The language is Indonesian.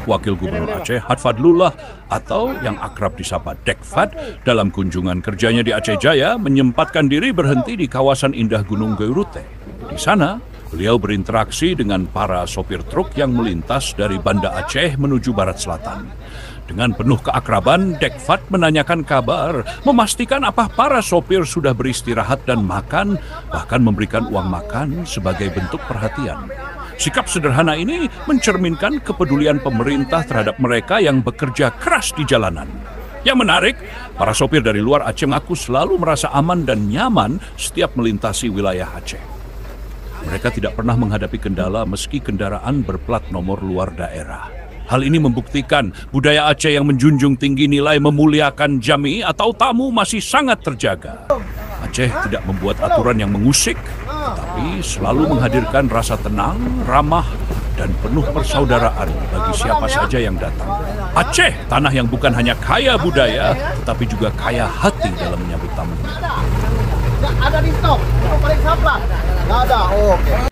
Wakil Gubernur Aceh Hadfadlullah atau yang akrab disapa Dekfad dalam kunjungan kerjanya di Aceh Jaya menyempatkan diri berhenti di kawasan indah Gunung Geurute. Di sana, beliau berinteraksi dengan para sopir truk yang melintas dari Banda Aceh menuju barat selatan. Dengan penuh keakraban, Dekfad menanyakan kabar, memastikan apa para sopir sudah beristirahat dan makan, bahkan memberikan uang makan sebagai bentuk perhatian. Sikap sederhana ini mencerminkan kepedulian pemerintah terhadap mereka yang bekerja keras di jalanan. Yang menarik, para sopir dari luar Aceh mengaku selalu merasa aman dan nyaman setiap melintasi wilayah Aceh. Mereka tidak pernah menghadapi kendala meski kendaraan berplat nomor luar daerah. Hal ini membuktikan budaya Aceh yang menjunjung tinggi nilai memuliakan jami atau tamu masih sangat terjaga. Aceh tidak membuat aturan yang mengusik, tetapi selalu menghadirkan rasa tenang, ramah, dan penuh persaudaraan bagi siapa saja yang datang. Aceh, tanah yang bukan hanya kaya budaya, tetapi juga kaya hati dalam menyambut tamu. Ada di stok, paling sampah. Nggak ada, oke.